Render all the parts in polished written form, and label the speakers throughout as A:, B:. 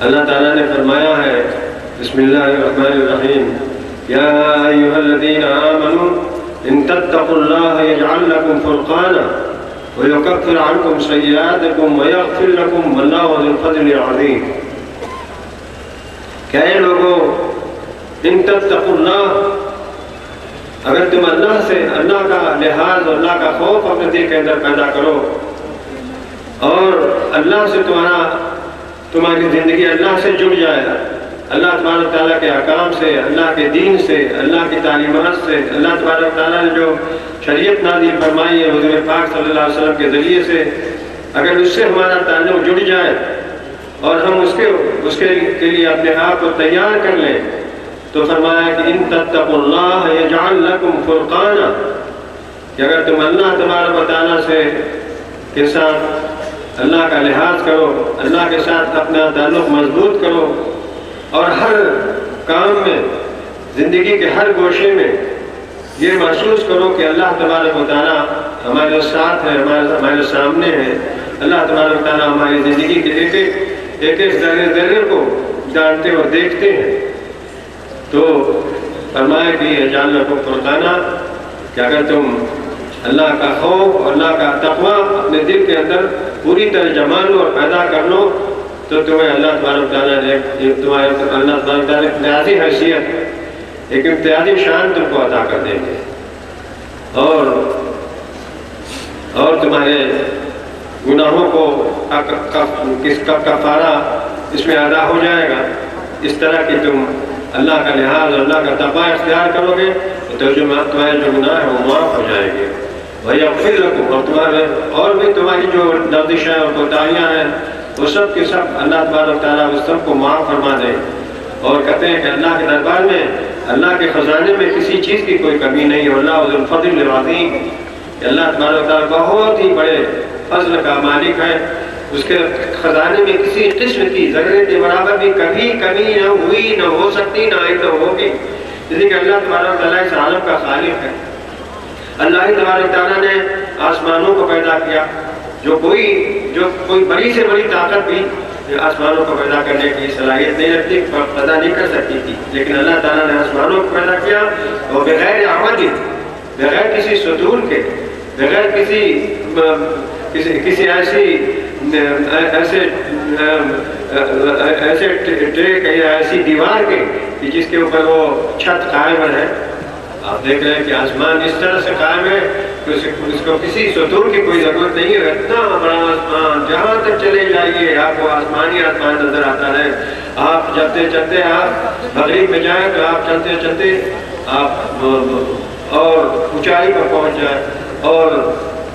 A: اللہ تعالیٰ نے فرمایا ہے بسم اللہ الرحمن الرحیم یا ایھا الذین آمنوا ان تتقوا اللہ یجعل لکم فرقانا ویکفر عنکم سیئاتکم ویغفر لکم واللہ ذو الفضل العظیم۔ کہ اے لوگوں ان تتقوا اللہ، اگر تم اللہ سے اللہ کا لحاظ اور اللہ کا خوف اپنے دل کے اندر پیدا کرو اور اللہ سے تمہاری زندگی اللہ سے جڑ جائے، اللہ تبارک تعالیٰ کے احکام سے، اللہ کے دین سے، اللہ کی تعلیمات سے، اللہ تبارک تعالیٰ نے جو شریعت نازل فرمائی ہے حضور پاک صلی اللہ علیہ وسلم کے ذریعے سے، اگر اس سے ہمارا تعلق جڑ جائے اور ہم اس کے لیے اپنے آپ کو تیار کر لیں، تو فرمایا کہ ان تتقوا اللہ یجعل لکم فرقانا، کہ اگر تم اللہ تبارک تعالیٰ کے ساتھ اللہ کا لحاظ کرو، اللہ کے ساتھ اپنا تعلق مضبوط کرو اور ہر کام میں، زندگی کے ہر گوشے میں یہ محسوس کرو کہ اللہ تبارک و تعالیٰ ہمارے ساتھ ہے، ہمارے سامنے ہے، اللہ تبارک و تعالیٰ ہماری زندگی کے ایک ذرے کو جانتے اور دیکھتے ہیں، تو فرمایا کہ یجعل لکم فرقانا، کہ اگر تم اللہ کا خوف اور اللہ کا تقویٰ اپنے دل کے اندر پوری طرح جما لو اور پیدا کر لو، تو تمہیں اللہ تبارک تعالیٰ نے اللہ تبارک تعالیٰ امتیازی حیثیت، ایک امتیازی شان تم کو عطا کر دیں گے، اور تمہارے گناہوں کو کس کا کفارہ اس میں ادا ہو جائے گا، اس طرح کہ تم اللہ کا لحاظ اور اللہ کا تقویٰ اختیار کرو گے تو تمہارے جو گناہ ہیں وہ معاف ہو جائیں گے، وَيَغْفِرْ لَكُمْ، اور بھی تمہاری جو لغزشیں اور کوتاہیاں ہیں وہ سب کے سب اللہ تبارک تعالیٰ اس سب کو معاف فرما دے۔ اور کہتے ہیں کہ اللہ کے دربار میں، اللہ کے خزانے میں کسی چیز کی کوئی کمی نہیں ہے، اللہ ذو الفضل العظیم، کہ اللہ تبارک تعالیٰ بہت ہی بڑے فضل کا مالک ہے، اس کے خزانے میں کسی قسم کی ذرے کے برابر بھی کبھی کمی نہ ہوئی، نہ ہو سکتی، نہ آئندہ ہوگی، اس لیے کہ اللہ تبارک تعالیٰ اس عالم کا خالق ہے۔ اللہ تبارک تعالیٰ نے آسمانوں کو پیدا کیا، جو کوئی بڑی سے بڑی طاقت بھی آسمانوں کو پیدا کرنے کی صلاحیت نہیں رکھتی، پیدا نہیں کر سکتی تھی، لیکن اللہ تعالیٰ نے آسمانوں کو پیدا کیا اور بغیر عمد، بغیر کسی ستون کے، بغیر کسی ایسے ٹریک یا ایسی دیوار کے کہ جس کے اوپر وہ چھت قائم ہے۔ آپ دیکھ رہے ہیں کہ آسمان اس طرح سے قائم ہے کہ اس کو کسی ستون کی کوئی ضرورت نہیں ہے، اتنا بڑا آسمان، جہاں تک چلے جائیے آپ کو آسمان نظر آتا ہے۔ آپ چلتے چلتے آپ مغرب میں جائیں تو آپ چلتے چلتے آپ اور اونچائی پر پہنچ جائیں، اور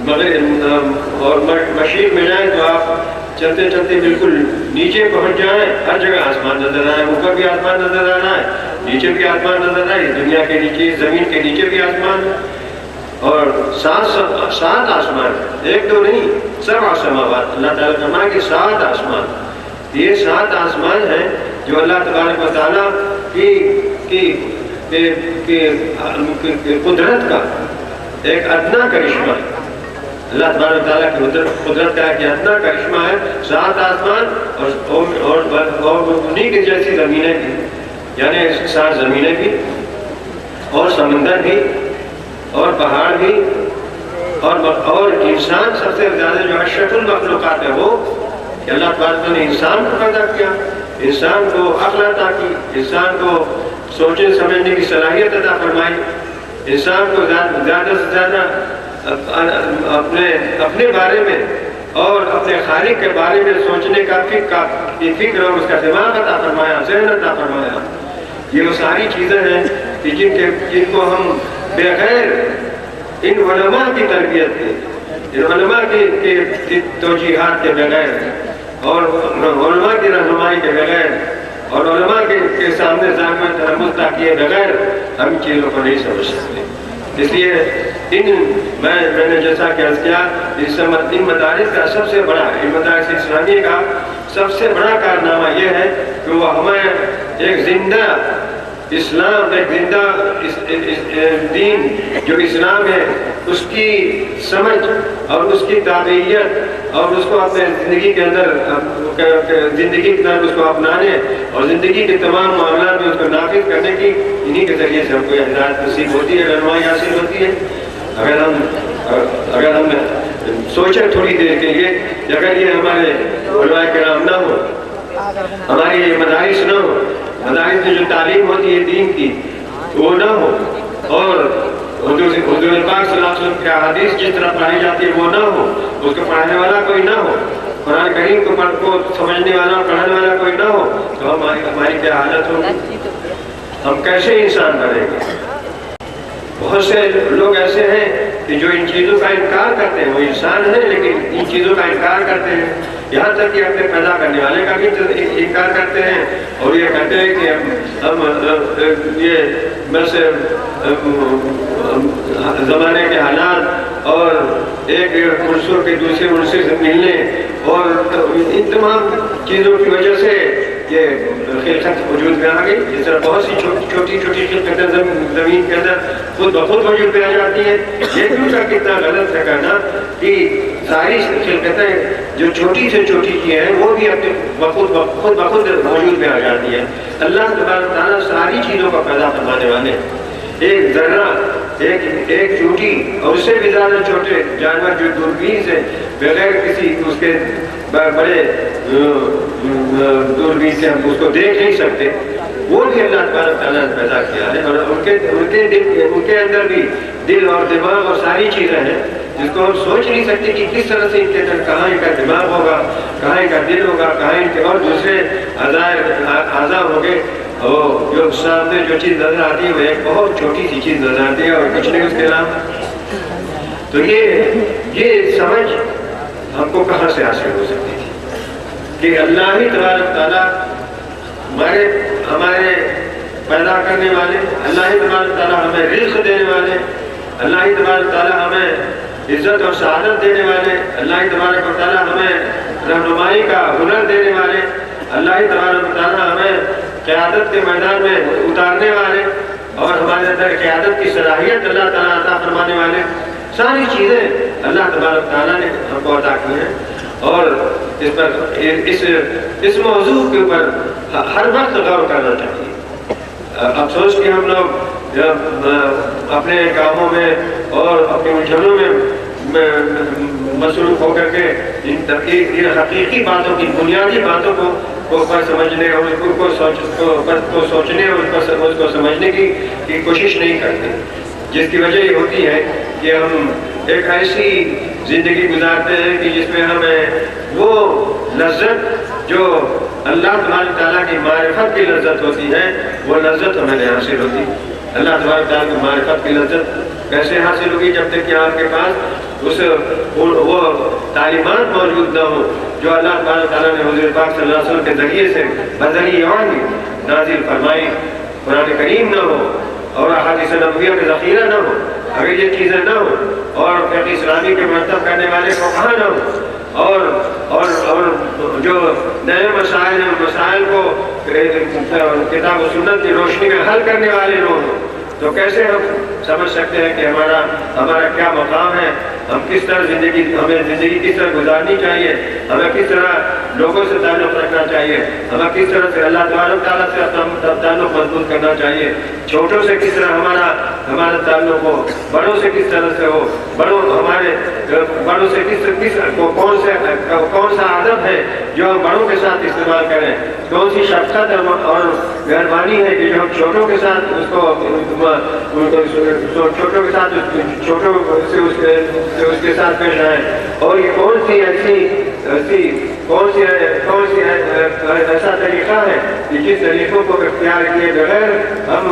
A: مشرق میں جائیں تو آپ چلتے چلتے بالکل نیچے پہنچ جائیں، ہر جگہ آسمان نظر آئے، اوپر بھی آسمان نظر آ رہا ہے، نیچے بھی آسمان نظر آئے، دنیا کے نیچے، زمین کے نیچے بھی آسمان، اور سات آسمان، ایک دو نہیں، 7 سماوات، اللہ تعالیٰ نے فرمایا کہ 7 آسمان، یہ 7 آسمان ہیں جو اللہ تبارک و تعالیٰ کی قدرت کا ایک ادنا کرشمہ ہے۔ اللہ تبارک تعالیٰ کی قدرت کا ایک ادنا کرشمہ ہے، 7 آسمان اور انہی کی جیسی زمینیں بھی، یعنی 7 زمینیں بھی اور سمندر بھی اور پہاڑ بھی اور انسان سب سے زیادہ جو اشرف المخلوقات ہے وہ، کہ اللہ تعالیٰ نے انسان کو پیدا کیا، انسان کو عقل عطا کی، انسان کو سوچنے سمجھنے کی صلاحیت عطا فرمائی، انسان کو زیادہ سے زیادہ اپنے بارے میں اور اپنے خالق کے بارے میں سوچنے کا فکر اور اس کا دماغ عطا فرمایا، ذہن عطا فرمایا۔ یہ وہ ساری چیزیں ہیں کہ جن کو ہم بغیر ان علماء کی تربیت کے، ان علماء کی توجیحات کے بغیر اور علماء کی رہنمائی کے بغیر اور علماء کے سامنے ذہن ترمز کیے بغیر ہم چیزوں کو نہیں سمجھ سکتے۔ اس لیے میں نے جیسا کہ عرض کیا، ان مدارس کا سب سے بڑا، ان مدارس اسلامی کا سب سے بڑا کارنامہ یہ ہے کہ وہ ہمیں ایک زندہ اسلام ایک زندہ دین جو اسلام ہے، اس کی سمجھ اور اس کی تابعیت اور اس کو اپنے زندگی کے اندر زندگی کی طرف اس کو اپنانے اور زندگی کے تمام معاملات میں اس کو نافذ کرنے کی انہی کے ذریعے سے ہم کو ہدایت نصیب ہوتی ہے، رہنمائی حاصل ہوتی ہے۔ اگر ہم سوچیں تھوڑی دیر کے لیے کہ اگر یہ ہمارے علماء کرام نہ ہو، ہماری یہ مدارس نہ ہو، مدارس میں جو تعلیم ہوتی ہے دین کی وہ نہ ہو، اور حضور پاک صلی اللہ علیہ وسلم کی احادیث جس طرح پڑھائی جاتی ہے وہ نہ ہو، اس کو پڑھانے والا کوئی نہ ہو، قرآن کریم کو سمجھنے والا اور پڑھانے والا کوئی نہ ہو، تو ہماری کیا حالت ہوگی؟ ہم کیسے انسان بنیں گے؟ بہت سے لوگ ایسے ہیں کہ جو ان چیزوں کا انکار کرتے ہیں، وہ انسان ہیں لیکن ان چیزوں کا انکار کرتے ہیں، یہاں تک کہ اپنے پیدا کرنے والے کا بھی انکار کرتے ہیں، اور یہ کہتے ہیں کہ ہم یہ بس زمانے کے حالات اور ایک عنصر کے دوسرے عنصر سے ملنے اور ان تمام چیزوں کی وجہ سے یہ خلقت وجود میں آ گئی۔ جس طرح بہت سی چھوٹی چھوٹی خلقتیں زمین کے اندر خود بخود وجود میں آ جاتی ہیں، یہ بھی کا کتنا غلط ہے کہنا کہ ساری خلقتیں جو چھوٹی سے چھوٹی کی ہیں وہ بھی اپنے خود بخود وجود میں آ جاتی ہیں۔ اللہ تبارک تعالیٰ ساری چیزوں کا پیدا فرمانے والے، ایک ذرہ، ایک چوٹی اور اس سے بھی زیادہ چھوٹے جانور جو دوربین سے بغیر کسی اس کے بڑے دوربین سے ہم اس کو دیکھ نہیں سکتے، وہ بھی اللہ تبارک تعالیٰ نے پیدا کیا ہے، اور ان کے اندر بھی دل اور دماغ اور ساری چیزیں ہیں جس کو ہم سوچ نہیں سکتے کہ کس طرح سے ان کے اندر کہاں ان کا دماغ ہوگا، کہاں ان کا دل ہوگا، کہاں ان کے اور دوسرے اعضاء ہوں گے۔ اور جو سامنے جو چیز نظر آتی ہے وہ ایک بہت چھوٹی سی چیز نظر آتی ہے اور کچھ نہیں اس کے علاوہ۔ تو یہ سمجھ ہم کو کہاں سے حاصل ہو سکتی تھی کہ اللہ ہی تبارک تعالیٰ ہمارے پیدا کرنے والے، اللہ ہی تبارک تعالیٰ ہمیں رزق دینے والے، اللہ ہی تبارک تعالیٰ ہمیں عزت اور سعادت دینے والے، اللہ ہی تبارک تعالیٰ ہمیں رہنمائی کا ہنر دینے والے، اللہ ہی تبارک تعالیٰ ہمیں قیادت کے میدان میں اتارنے والے اور ہمارے اندر قیادت کی صلاحیت اللہ تعالیٰ عطا فرمانے والے، ساری چیزیں اللہ تبارک تعالیٰ نے ہم کو عطا کی ہیں۔ اور اس پر اس موضوع کے اوپر ہر وقت غور کرنا چاہیے۔ افسوس کہ ہم لوگ اپنے کاموں میں اور اپنی الجھنوں میں مصروف ہو کر کے ان حقیقی باتوں کی بنیادی باتوں کو سمجھنے اور ان کو سوچنے اور اس کو سمجھنے کی کوشش نہیں کرتے، جس کی وجہ یہ ہوتی ہے کہ ہم ایک ایسی زندگی گزارتے ہیں کہ جس میں ہمیں وہ لذت جو اللہ تبارک تعالیٰ کی معرفت کی لذت ہوتی ہے وہ لذت ہمیں نہیں حاصل ہوتی۔ اللہ تبارک تعالیٰ کی معرفت کی لذت کیسے حاصل ہوگی جب تک کہ آپ کے پاس وہ تعلیمات موجود نہ ہو جو اللہ تبارک تعالیٰ نے حضور پاک صلی اللہ علیہ وسلم کے ذریعے سے بذریعہ وحی نازل فرمائی، قرآن کریم نہ ہو اور احادیث نبویہ کا ذخیرہ نہ ہو، اگر یہ چیزیں نہ ہو اور فقہ اسلامی کے مرتب کرنے والے کو کہاں نہ ہو اور جو نئے مسائل کو کتاب و سنت کی روشنی میں حل کرنے والے لوگ ہوں، تو کیسے ہم سمجھ سکتے ہیں کہ ہمارا کیا مقام ہے، ہمیں زندگی کس طرح گزارنی چاہیے، ہمیں کس طرح لوگوں سے تعلق رکھنا چاہیے، ہمیں کس طرح سے اللہ تبارک تعالیٰ سے تعلق مضبوط کرنا چاہیے، چھوٹوں سے کس طرح ہمارا تعلق ہو، بڑوں سے کس طرح سے ہو، بڑوں سے کون سا عادت ہے جو ہم بڑوں کے ساتھ استعمال کریں، کون سی شفقت اور مہربانی ہے کہ جو ہم چھوٹوں کے ساتھ اس کے ساتھ پیش آئیں، اور یہ کون سی ایسا طریقہ ہے کہ جس طریقوں کو اختیار کیے بغیر ہم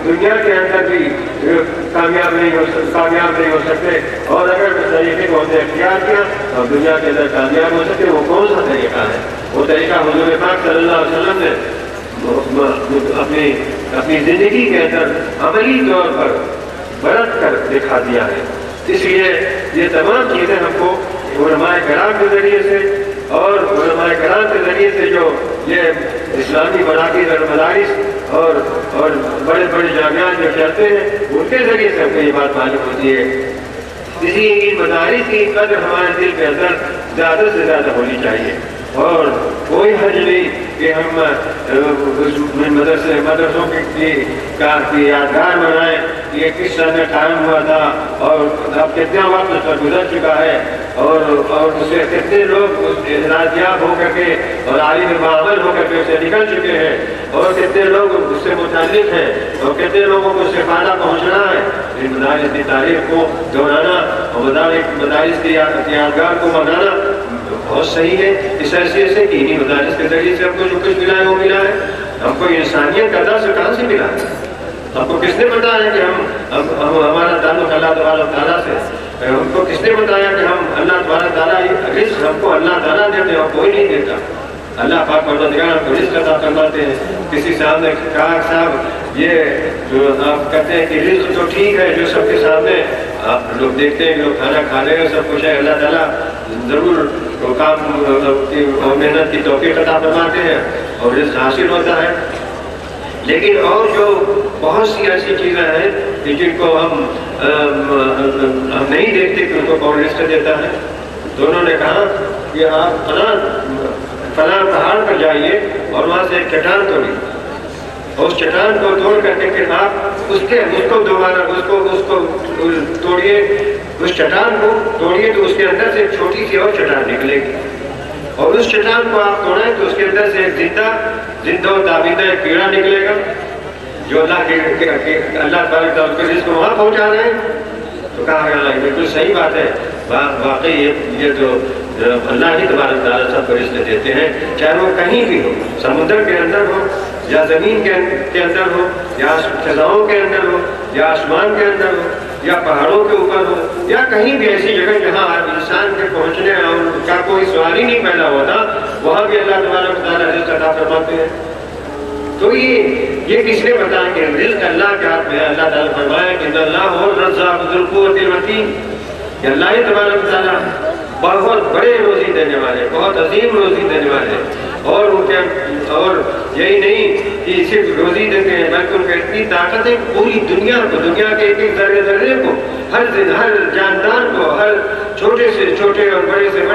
A: دنیا کے اندر بھی کامیاب نہیں ہو سکتے، اور اگر اس طریقے کو ہم نے اختیار کیا اور دنیا کے اندر کامیاب ہو سکتے، وہ کون سا طریقہ ہے؟ وہ طریقہ حضور پاک صلی اللہ علیہ وسلم نے اپنی زندگی کے اندر عملی طور پر برت کر دکھا دیا ہے۔ اس لیے یہ تمام چیزیں ہم کو علماء کرام کے ذریعے سے اور علماء کرام کے ذریعے سے جو یہ اسلامی مراکز اور مدارس اور بڑے بڑے جامعات جو چلتے ہیں ان کے ذریعے سے ہم کو یہ بات معلوم ہوتی ہے. اس لیے ان مدارس کی قدر ہمارے دل کے اندر زیادہ سے زیادہ ہونی چاہیے اور کوئی حرج نہیں کہ ہم مدرسوں کی یادگار بنائیں کہ یہ کس طرح میں قائم ہوا تھا اور اب کتنا وقت اس پر گزر چکا ہے اور اس سے کتنے لوگ ہدایتیاب ہو کر کے اور عالم معامل ہو کر کے اسے نکل چکے ہیں اور کتنے لوگ اس سے متعلق ہیں اور کتنے لوگوں کو اس سے فائدہ پہنچنا ہے. ان مدارس کی تاریخ کو دہرانا اور مدارس کی یادگار کو منانا بہت صحیح ہے اس حیثیت سے کہ انہیں مدارس کے ذریعے سے ہم کو جو کچھ ملا ہے وہ ملا ہے. ہم کو انسانیت کا درس کہاں سے ملا ہے؟ ہم کو کس نے بتایا کہ ہمارا تعلق اللہ تبارک تعالیٰ سے؟ ہم کو کس نے بتایا کہ ہم اللہ تبارک تعالیٰ رزق ہم کو اللہ تعالیٰ دیتے ہیں اور کوئی نہیں دیتا؟ اللہ پاک پروردگار ہم کو رزق عطا فرماتے ہیں. کسی صاحب نے کہا صاحب یہ جو آپ کہتے ہیں کہ رزق تو ٹھیک ہے جو سب کے سامنے آپ لوگ دیکھتے ہیں لوگ کھانا کھا رہے ہیں سب کچھ ہے اللہ تعالیٰ ضرور کام اور محنت کی توفیق عطا فرماتے ہیں اور رزق حاصل ہوتا ہے. لیکن اور جو بہت سی ایسی چیزیں ہیں کہ جن کو ہم نہیں دیکھتے کہ ان کو کون رزق دیتا ہے. تو انہوں نے کہا کہ آپ فلاں پہاڑ پر جائیے اور وہاں سے ایک چٹان توڑیے اور اس چٹان کو توڑ کر کے پھر آپ اس کو دوبارہ اس کو توڑیے اس چٹان کو توڑیے تو اس کے اندر سے ایک چھوٹی سی اور چٹان نکلے گی اور اس چٹان کو آپ توڑیں تو اس کے اندر سے ایک زندہ و تابندہ ایک کیڑا نکلے گا جو اللہ تبارک تعالیٰ کے رزق کو وہاں پہنچا رہے ہیں. تو کہا گیا بالکل صحیح بات ہے. واقعی یہ جو اللہ ہی تبارک تعالیٰ سب کو رزق دیتے ہیں چاہے وہ کہیں بھی ہو سمندر کے اندر ہو یا زمین کے اندر ہو یا فضاؤں کے اندر ہو یا آسمان کے اندر ہو یا پہاڑوں کے اوپر ہو یا کہیں بھی ایسی جگہ جہاں انسان کے پہنچنے کا کوئی سوال ہی نہیں پیدا ہوتا وہاں بھی اللہ تبارک تعالیٰ رزق عطا فرماتے ہیں. تو یہ کس نے بتایا کہ رزق اللہ کے ہاتھ میں ہے. اللہ تعالیٰ فرمایا کہ اللہ الرزاق ذو القوۃ المتین کہ اللہ تبارک تعالیٰ بہت بڑے روزی دینے والے بہت عظیم روزی دینے والے اور یہی نہیں کہ صرف روزی دیتے ہیں بلکہ ان کا اتنی طاقت ہے پوری دنیا کو دنیا کے ایک ذرے ذرے کو ہر جاندار کو ہر چھوٹے سے چھوٹے اور بڑے سے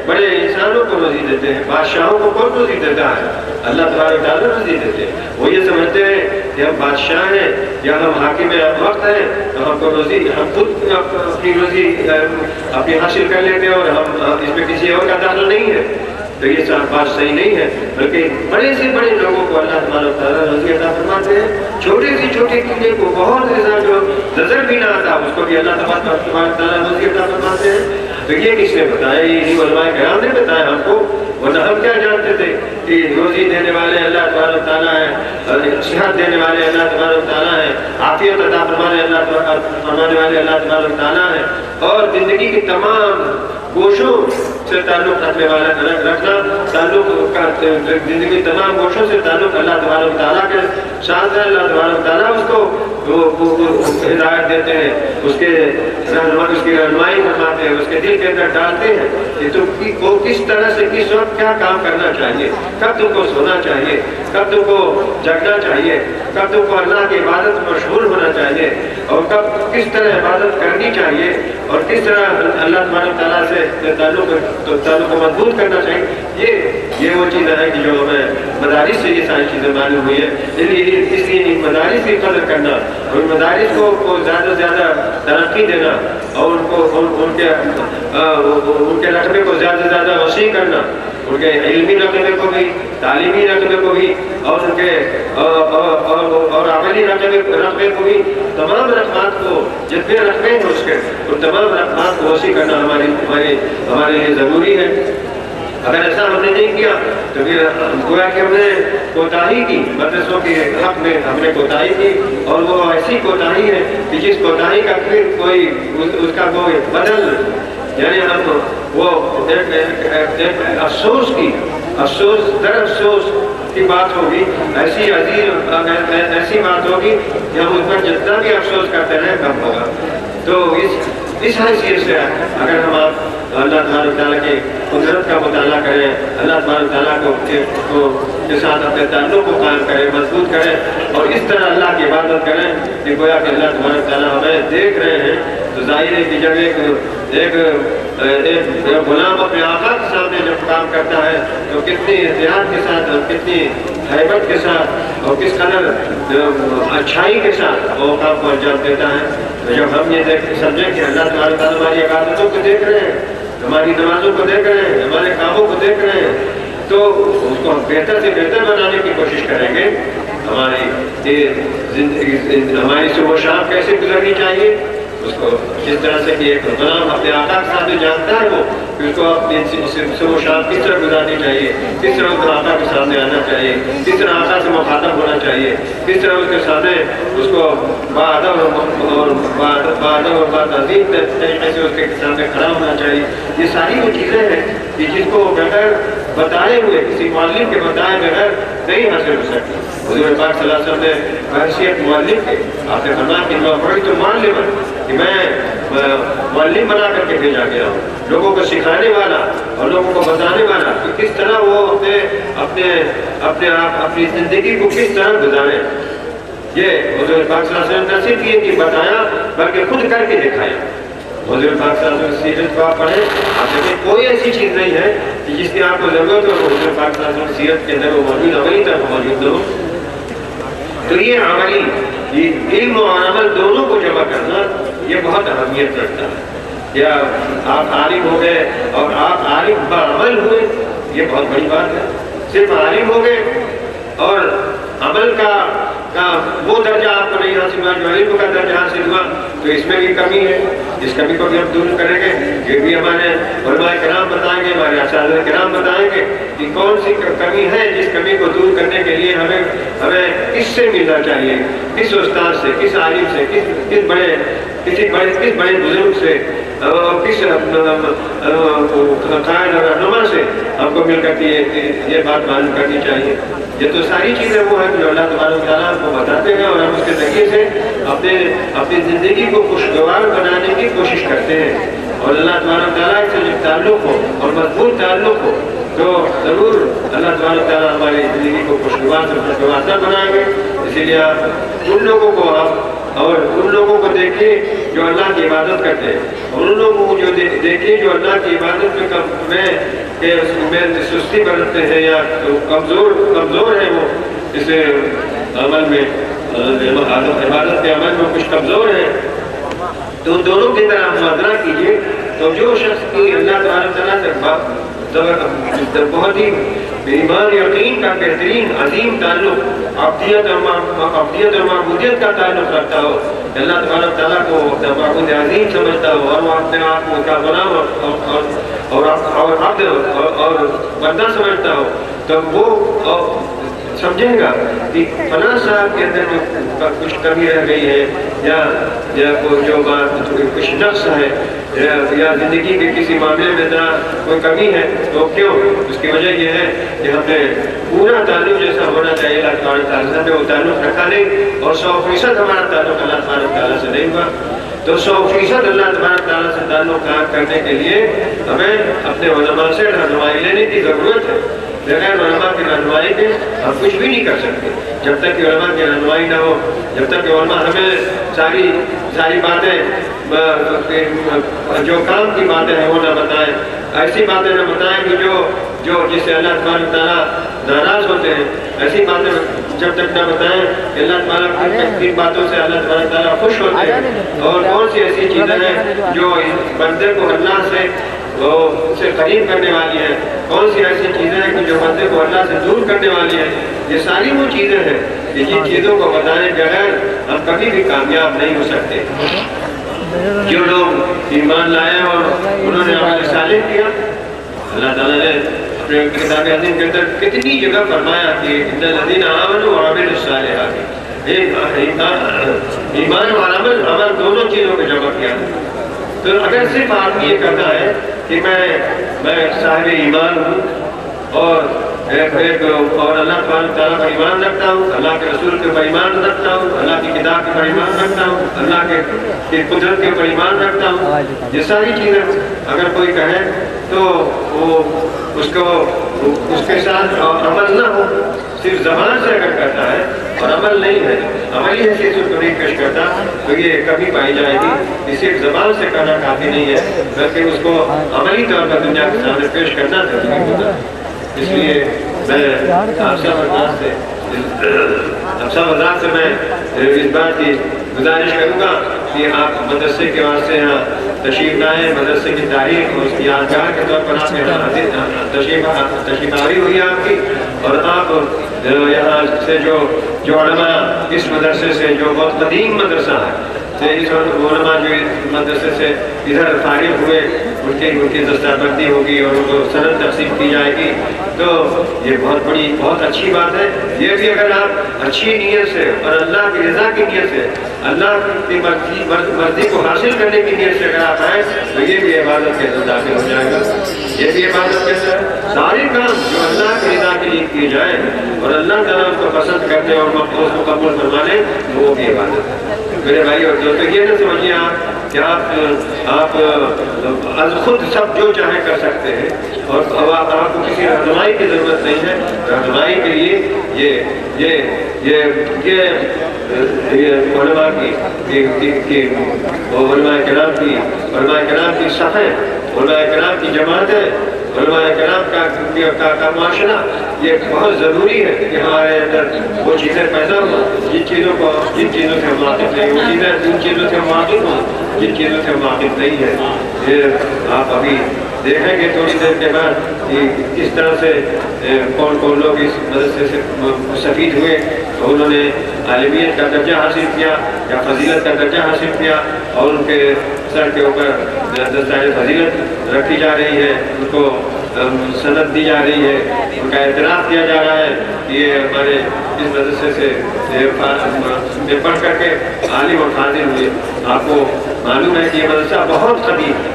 A: بڑے انسانوں کو روزی دیتے ہیں. بادشاہوں کو کون روزی دیتا ہے؟ اللہ تبارک تعالیٰ روزی دیتے ہیں. وہ یہ سمجھتے ہیں کہ ہم بادشاہ ہیں یا ہم حاکم وقت ہیں تو ہم کو روزی ہم خود اپنی روزی اپنی حاصل کر لیتے ہیں اور ہم اس میں کسی اور کا دخل نہیں ہے. تو یہ بات صحیح نہیں ہے بلکہ بڑے سے بڑے لوگوں کو اللہ تبارک تعالیٰ روزی عطا فرماتے ہیں. چھوٹے سے چھوٹے کیڑے کو بہت زیادہ جو نظر بھی نہ آتا اس کو بھی اللہ تبارک تعالیٰ روزی عطا فرماتے ہیں. تو یہ کس نے بتایا؟ یہ علماء کرام نے بتایا ہم کو. ورنہ ہم کیا جانتے تھے کہ روزی دینے والے اللہ تبارک تعالیٰ ہیں صحت دینے والے اللہ تبارک تعالیٰ ہیں عافیت عطا فرمانے والے اللہ تبارک تعالیٰ ہیں اور زندگی کی تمام گوشوں سے تعلق رکھنے والا رکھنا زندگی تمام گوشوں سے تعلق اللہ تبارک تعالیٰ کے ساتھ ہے. اللہ تبارک تعالیٰ اس کو ہدایت دیتے ہیں اس کی رہنمائی فرماتے ہیں اس کے دل کے اندر ڈالتے ہیں کہ تم کو کس طرح سے کس وقت کیا کام کرنا چاہیے کب تم کو سونا چاہیے کب تم کو جگنا چاہیے کب تم کو اللہ کی عبادت میں مشغول ہونا چاہیے اور کب کس طرح عبادت کرنی چاہیے اور کس طرح اللہ تبارک تعالیٰ سے تعلق کو مضبوط کرنا چاہیے. یہ وہ چیزیں ہیں کہ جو ہمیں مدارس سے یہ ساری چیزیں معلوم ہوئی ہیں. اس لیے ان مدارس کی قدر کرنا اور ان مدارس کو زیادہ سے زیادہ ترقی دینا اور ان کے رقبے کو زیادہ سے زیادہ وسیع کرنا ان کے علمی رقبے کو بھی تعلیمی رقبے کو بھی اور ان کے اور عملی رقبے کو بھی تمام رقبات کو جتنے رقبے ہیں اس کے ان تمام رقبات کو وسیع کرنا ہمارے لیے ضروری ہے. اگر ایسا ہم نے نہیں کیا تو پھر گویا کہ ہم نے کوتاہی کی مدرسوں کے حق میں ہم نے کوتاہی کی اور وہ ایسی کوتاہی ہے کہ جس کوتاہی کا پھر کوئی اس کا کوئی بدل یعنی ہم وہ ایک افسوس کی بات ہوگی ایسی عظیم ایسی بات ہوگی کہ ہم اس پر جتنا بھی افسوس کرتے رہیں کم ہوگا. تو اس حیثیت سے اگر ہم آپ اللہ تبارک تعالیٰ کی قدرت کا مطالعہ کریں، اللہ تبارک تعالیٰ کے ساتھ اپنے تعلق کو قائم کریں، مضبوط کریں اور اس طرح اللہ کی عبادت کریں کہ گویا کہ اللہ تبارک تعالیٰ ہمیں دیکھ رہے ہیں، تو ظاہر ہے کہ جب ایک غلام اپنے آقا کے سامنے جب کام کرتا ہے تو کتنی احتیاط کے ساتھ اور کتنی ہیبت کے ساتھ اور کس قدر اچھائی کے ساتھ وہ کام کو انجام دیتا ہے۔ تو جب ہم یہ سمجھیں کہ اللہ تبارک تعالیٰ ہماری عبادتوں کو دیکھ رہے ہیں، ہماری نمازوں کو دیکھ رہے ہیں، ہمارے کاموں کو دیکھ رہے ہیں، تو اس کو ہم بہتر سے بہتر بنانے کی کوشش کریں گے۔ ہماری ہماری صبح و شام کیسے گزرنی چاہیے، اس کو جس طرح سے کہ ایک غلام اپنے آقا کے ساتھ جانتا ہے وہ کہ اس کو اپنی صبح و شام کس طرح گزارنی چاہیے، کس طرح اس کو آقا کے سامنے آنا چاہیے، کس طرح آقا سے مخاطب ہونا چاہیے، کس طرح اس کے سامنے اس کو بادب اور باتعظیم طریقے سے اس کے سامنے کھڑا ہونا چاہیے۔ یہ ساری وہ چیزیں ہیں کہ جس کو بغیر بتائے ہوئے، کسی معلم کے بتائے بغیر نہیں حاصل ہو سکتی۔ حضور پاک صلی اللہ علیہ وسلم نے بحیثیت معلم کے آپ نے فرمایا کہ بڑی تو معلم کہ میں معلم بنا کر کے بھیجا گیا ہوں، لوگوں کو سکھانے والا اور لوگوں کو بتانے والا کہ کس طرح وہ اپنی زندگی کو کس طرح گزارے۔ یہ حضور پاک صلی اللہ علیہ وسلم نے صرف یہ کہ بتایا بلکہ خود کر کے دکھایا۔ حضور پاک صلی اللہ علیہ وسلم سیرت کو آپ پڑھیں، آپ دیکھیں کوئی ایسی چیز نہیں ہے کہ جس کی آپ کو ضرورت ہو حضور پاک صلی اللہ علیہ وسلم سیرت کے اندر وہ موجود عملی طرف موجود ہو۔ تو یہ عملی علم و عمل دونوں کو جمع کرنا یہ بہت اہمیت رکھتا ہے۔ یا آپ عالم ہو گئے اور آپ عالم بعمل ہوئے، یہ بہت بڑی بات ہے۔ صرف عالم ہو گئے اور عمل کا وہ درجہ آپ کو نہیں حاصل ہوا جو علم کا درجہ حاصل ہوا، تو اس میں بھی کمی ہے۔ اس کمی کو بھی ہم دور کریں گے، یہ بھی ہمارے علماء کرام بتائیں گے، ہمارے اساتذہ کرام بتائیں گے کہ کون سی کمی ہے جس کمی کو دور کرنے کے لیے ہمیں کس سے ملنا چاہیے، کس استاد سے، کس عالم سے، کس بڑے بزرگ سے، کس قائد اور رہنما سے ہم کو مل کر کے یہ بات معلوم کرنی چاہیے۔ یہ تو ساری چیزیں وہ ہیں جو اللہ تبارک تعالیٰ کو بتاتے ہیں اور ہم اس کے ذریعے سے اپنی زندگی کو خوشگوار بنانے کی کوشش کرتے ہیں۔ اور اللہ تبارک تعالیٰ سے جو تعلق ہو اور مضبوط تعلق ہو تو ضرور اللہ تبارک تعالیٰ ہماری زندگی کو خوشگوار سے خوشگوار بنائیں گے۔ اسی لیے آپ ان لوگوں کو دیکھیں جو اللہ کی عبادت کرتے ہیں، اور ان لوگوں کو جو دیکھیں جو اللہ کی عبادت میں سستی برتتے ہیں یا کمزور ہیں، وہ اس عمل میں عبادت کے عمل میں کچھ کمزور ہیں، تو ان دونوں کی طرح موازنہ کیجیے۔ تو جو شخص کی اللہ تبارک تعالیٰ سے بہت ہی ایمان یقین کا بہترین عظیم تعلق، عبدیت اور معبودیت کا تعلق رکھتا ہو، اللہ تبارک تعالیٰ کو اپنا معبود عظیم سمجھتا ہو اور وہ اپنے آپ کو کا غلام اور عبد اور بندہ سمجھتا ہو، تو وہ سمجھے گا کہ فلاں صاحب کے اندر جو کچھ کمی رہ گئی ہے یا جو کچھ نقص ہے یا زندگی کے کسی معاملے میں ذرا کوئی کمی ہے، تو کیوں؟ اس کی وجہ یہ ہے کہ ہم نے پورا تعلق جیسا ہونا چاہیے اللہ تبارک تعالیٰ سے وہ تعلق رکھا نہیں، اور 100% ہمارا تعلق اللہ تبارک تعالیٰ سے نہیں ہوا۔ تو 100% اللہ تبارک تعالیٰ سے تعلق قائم کرنے کے لیے ہمیں اپنے علماء سے رہنمائی لینے کی ضرورت ہے۔ بغیر علماء کی رہنمائی کے ہم کچھ بھی نہیں کر سکتے۔ جب تک کہ علماء کی رہنمائی نہ ہو، جب تک کہ علماء ہمیں ساری باتیں جو کام کی باتیں ہیں وہ نہ بتائیں، ایسی باتیں نہ بتائیں کہ جو جس سے اللہ تبارک تعالیٰ ناراض ہوتے ہیں، ایسی باتیں جب تک نہ بتائیں کہ اللہ تعالیٰ کن باتوں سے اللہ تبارک تعالیٰ خوش ہوتے ہیں، اور کون سی ایسی چیزیں ہیں جو بندے کو اللہ سے قریب کرنے والی ہیں، کون سی ایسی چیزیں ہیں کہ جو بندے کو اللہ سے دور کرنے والی ہیں۔ یہ ساری وہ چیزیں ہیں کہ جن چیزوں کو بتائے بغیر ہم کبھی بھی کامیاب نہیں ہو سکتے۔ جو لوگ ایمان لائے اور انہوں نے عمل صالح کیا، اللہ تعالیٰ نے اپنے کتاب عظیم کے اندر کتنی جگہ فرمایا کہ ان الذین آمنوا وعملوا الصالحات، ایمان اور عمل دونوں چیزوں کو جمع کیا۔ تو اگر صرف آدمی یہ کرتا ہے کہ میں صاحب ایمان ہوں اور اور اللہ تعالیٰ پر ایمان رکھتا ہوں، اللہ کے رسول کے اوپر ایمان رکھتا ہوں، اللہ کی کتاب کے اوپر ایمان رکھتا ہوں، اللہ کے قدرت کے اوپر ایمان رکھتا ہوں، یہ ساری چیزیں اگر کوئی کہے تو وہ اس کے ساتھ عمل نہ ہو، صرف زبان سے اگر کرتا ہے اور عمل نہیں ہے، عملی حیثیت اس کو نہیں پیش کرتا، تو یہ کبھی پائی جائے گی کہ صرف زبان سے کرنا کافی نہیں ہے، بلکہ اس کو عملی طور پر دنیا کے سامنے پیش کرنا ضروری ہوتا ہے۔ اس لیے میں آپ سب حضرات سے میں اس بات کی گزارش کروں گا کہ آپ مدرسے کے واسطے یہاں تشریف لائیں، مدرسے کی تاریخ اور اس کی یادگار کے طور پر آپ یہاں تشریف آوری ہوئی آپ کی، اور آپ یہاں سے جو علماء اس مدرسے سے جو بہت قدیم مدرسہ ہے، اس علماء جو مدرسے سے ادھر فارغ ہوئے ان کی دستاویزی ہوگی اور ان کو سند تقسیم کی جائے گی، تو یہ بہت اچھی بات ہے۔ یہ بھی اگر آپ اچھی نیت سے اور اللہ کی رضا کی نیت سے، اللہ کی مرضی کو حاصل کرنے کی نیت سے اگر آپ آئیں تو یہ بھی عبادت کے اندر داخل ہو جائے گا۔ یہ بھی عبادت کے اندر سارے کام جو اللہ کی رضا کے لیے کیے جائیں اور اللہ تعالیٰ اس کو پسند کرتے اور اس کو قبول فرما لیں، وہ بھی عبادت ہے۔ میرے بھائی اور دوستو، یہ نہ سمجھیے آپ کہ آپ از خود سب جو چاہے کر سکتے ہیں اور آپ کو کسی رہنمائی کی ضرورت نہیں ہے۔ رہنمائی کے لیے یہ علماء کرام کی صفیں، علماء کرام کی جماعتیں، علماء کرام کا معاشرہ، یہ بہت ضروری ہے کہ ہمارے اندر وہ چیزیں پیدا ہوں جن چیزوں سے ہم واقف نہیں ہوں، جن چیزوں سے ہم واقف ہوں جن چیزوں سے ہم واقف نہیں ہیں۔ یہ آپ ابھی دیکھیں گے تھوڑی دیر کے بعد کہ کس طرح سے کون لوگ اس مدرسے سے مستفید ہوئے، تو انہوں نے عالمیت کا درجہ حاصل کیا یا فضیلت کا درجہ حاصل کیا، اور ان کے سر کے اوپر دستائے فضیلت رکھی جا رہی ہے، ان کو سند دی جا رہی ہے، ان کا اعتراف کیا جا رہا ہے کہ یہ ہمارے اس مدرسے سے پڑھ کر کے عالم اور فاضل ہوئے۔ آپ کو معلوم ہے کہ یہ مدرسہ بہت قدیم ہے،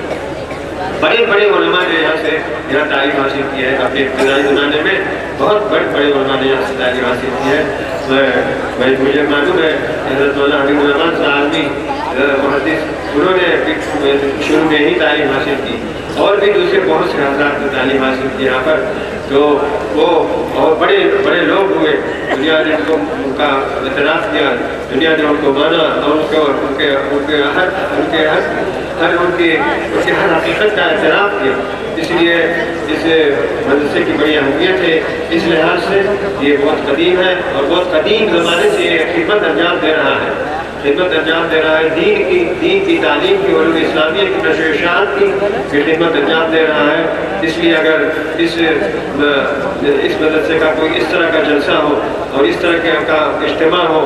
A: بڑے علماء نے یہاں تعلیم حاصل کی ہے، اپنے ابتدائی زمانے میں بہت بڑے علماء نے یہاں سے تعلیم حاصل کی ہے۔ مجھے معلوم ہے حضرت مولانا حبیب الرحمن صاحب محدث، انہوں نے شروع میں ہی تعلیم حاصل کی، اور بھی دوسرے بہت سے حضرات نے تعلیم حاصل کی یہاں پر، تو وہ بہت بڑے لوگ ہوئے، دنیا نے ان کا اعتراف کیا، دنیا نے ان کو مانا اور ان کے ہر حقیقت کا اعتراف کیا۔ اس لیے اس مدرسے کی بڑی اہمیت ہے، اس لحاظ سے یہ بہت قدیم ہے اور بہت قدیم زمانے سے یہ خدمت انجام دے رہا ہے، دین کی تعلیم کی، علوم اسلامیہ کی نشر و اشاعت کی خدمت انجام دے رہا ہے۔ اس لیے اگر اس مدرسے کا کوئی اس طرح کا جلسہ ہو اور اس طرح کا اجتماع ہو،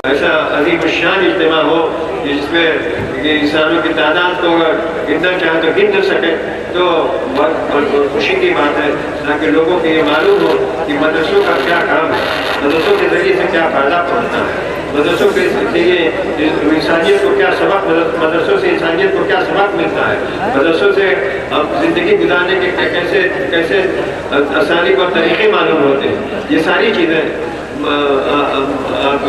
A: ایسا عظیم الشان اجتماع ہو جس میں انسانوں کی تعداد کو اگر گننا چاہے تو گن نہ سکے، تو بہت خوشی کی بات ہے، تاکہ لوگوں کو یہ معلوم ہو کہ مدرسوں کا کیا کام ہے، مدرسوں کے ذریعے سے کیا فائدہ پہنچتا ہے، مدرسوں کے ذریعے انسانیت کو کیا سبق، مدرسوں سے انسانیت کو کیا سبق ملتا ہے، مدرسوں سے زندگی گزارنے کے کیسے اسالیب اور طریقے معلوم ہوتے ہیں۔ یہ ساری چیزیں آپ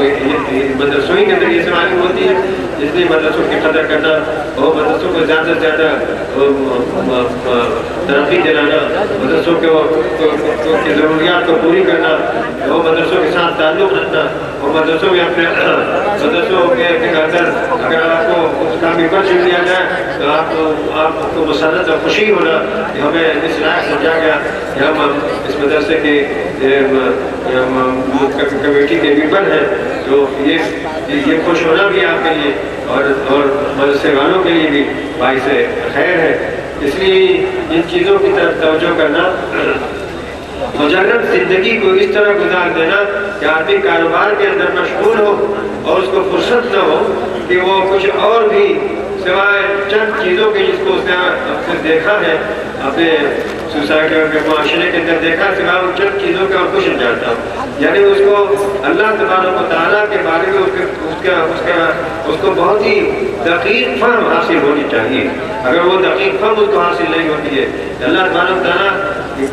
A: مدرسوں کے ذریعے سے معلوم ہوتی ہے، اس لیے مدرسوں کی قدر کرنا اور مدرسوں کو زیادہ سے زیادہ ترقی دلانا، مدرسوں کی ضروریات کو پوری کرنا، اور مدرسوں کے ساتھ تعلق رکھنا، اور مدرسوں میں اپنے اندر اگر آپ کو اس کا ممبر چن لیا جائے تو آپ کو مسرت اور خوشی ہونا کہ ہمیں اس لائق سمجھا گیا کہ ہم اس مدرسے کی کمیٹی کے ممبر ہیں، تو یہ خوش ہونا بھی آپ کے لیے اور مدرسے والوں کے لیے بھی باعث خیر ہے۔ اس لیے ان چیزوں کی طرف توجہ کرنا، مجرد زندگی کو اس طرح گزار دینا کہ آدمی کاروبار کے اندر مشغول ہو اور اس کو فرصت نہ ہو کہ وہ کچھ اور بھی سوائے چند چیزوں کے جس کو اس نے دیکھا ہے اپنے سوسائٹی اور معاشرے کے اندر دیکھا، سوائے ان چند چیزوں کا اور کچھ نہیں جانتا ہوں، یعنی اس کو اللہ تبارک و تعالیٰ کے بارے میں اس کو بہت ہی دقیق فہم حاصل ہونی چاہیے۔ اگر وہ دقیق فہم اس کو حاصل نہیں ہوتی ہے، اللہ تبارک و تعالیٰ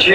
A: 6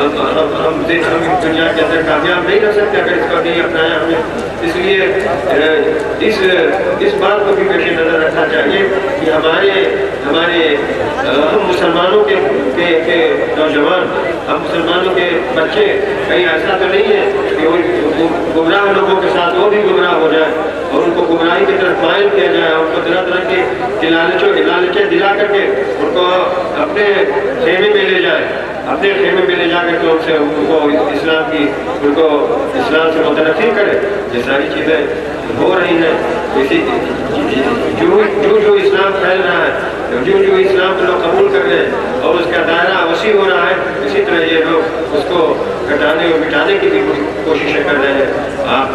A: ہم دنیا کے اندر کامیاب نہیں رہ سکتے اگر اس کو نہیں اپنایا ہم نے. اس لیے اس بات کو بھی پیش نظر رکھنا چاہیے کہ ہمارے ہم مسلمانوں کے نوجوان، ہم مسلمانوں کے بچے کہیں ایسا تو نہیں ہے کہ وہ گمراہ لوگوں کے ساتھ وہ بھی گمراہ ہو جائے اور ان کو گمراہی کی طرف مائل کیا جائے، ان کو طرح طرح کے لالچیں دلا کر کے ان کو اپنے خیمے میں لے جائے، اپنے خیمے میں لے جا کر کے ان کو اسلام سے متنفر کرے. یہ ساری چیزیں ہو رہی ہیں. جو اسلام پھیل رہا ہے، جو اسلام کو لوگ قبول کر رہے ہیں اور اس کا دائرہ وسیع ہو رہا ہے، اسی طرح یہ لوگ اس کو گھٹانے اور مٹانے کی بھی کوششیں کر رہے ہیں. آپ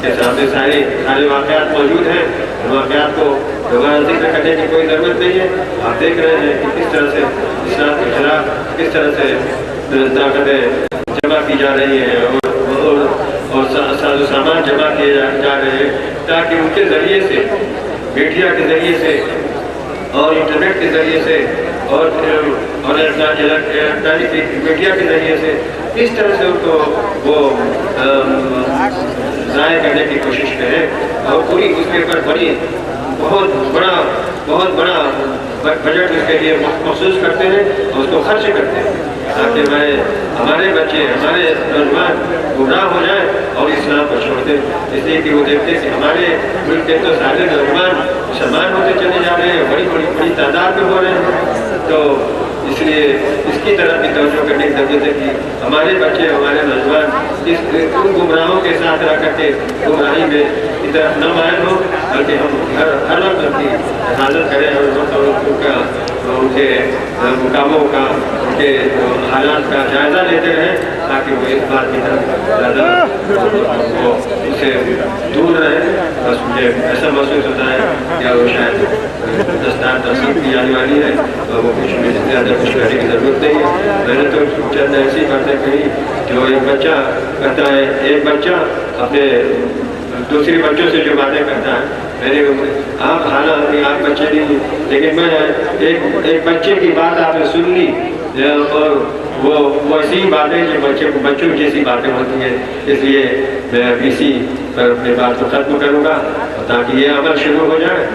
A: کے سامنے سارے واقعات موجود ہیں. ان واقعات کو دوبارہ ذکر کرنے کی کوئی ضرورت نہیں ہے. آپ دیکھ رہے ہیں کہ کس طرح سے اسلام کے خلاف کس طرح سے طاقتیں جمع کی جا رہی ہیں اور ساز و سامان جمع کیے جا رہے ہیں تاکہ ان کے ذریعے سے، میڈیا کے ذریعے سے اور انٹرنیٹ کے ذریعے سے اور الیکٹرانک میڈیا کے ذریعے سے اس طرح سے ان کو وہ ضائع کرنے کی کوشش کریں اور پوری اس کے اوپر بہت بڑا بجٹ اس کے لیے مخصوص کرتے ہیں اور اس کو خرچ کرتے ہیں تاکہ ہمارے بچے، ہمارے نوجوان گمراہ ہو جائیں اور اسلام کو چھوڑ دیں. اس لیے کہ وہ دیکھتے ہیں کہ ہمارے ملک کے تو سارے نوجوان مسلمان ہوتے چلے جا رہے ہیں، بڑی تعداد میں ہو رہے ہیں. تو اس لیے اس کی طرف بھی توجہ کرنے کی ضرورت ہے کہ ہمارے بچے، ہمارے نوجوان ان گمراہوں کے ساتھ رہ کر کے گمراہی میں کی طرف نہ مائل ہو، بلکہ ہم ہر وقت ان کی حفاظت کریں اور ان کے مقاموں کا، ان کے حالات کا جائزہ لیتے رہیں تاکہ وہ اس بات کی طرف زیادہ اس سے دور رہیں. بس مجھے ایسا محسوس ہوتا ہے کہ وہ شاید دستار تقسیم کی جانے والی ہے اور وہ زیادہ کچھ کرنے کی ضرورت نہیں ہے. میں نے تو چند ایسی باتیں کہی جو ایک بچہ کرتا ہے، ایک بچہ اپنے دوسرے بچوں سے جو باتیں کرتا ہے. آپ حالانکہ آپ بچے نہیں، لیکن میں ایک بچے کی بات آپ نے سن لی اور وہ ایسی باتیں جو بچوں جیسی باتیں ہوتی ہیں. اس لیے میں اسی پر اپنی بات کو ختم کروں گا تاکہ یہ عمل شروع ہو جائے،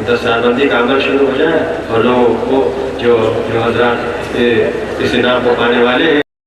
A: دستار بندی کا عمل شروع ہو جائے اور لوگوں کو جو حضرات اس انعام کو پانے والے ہیں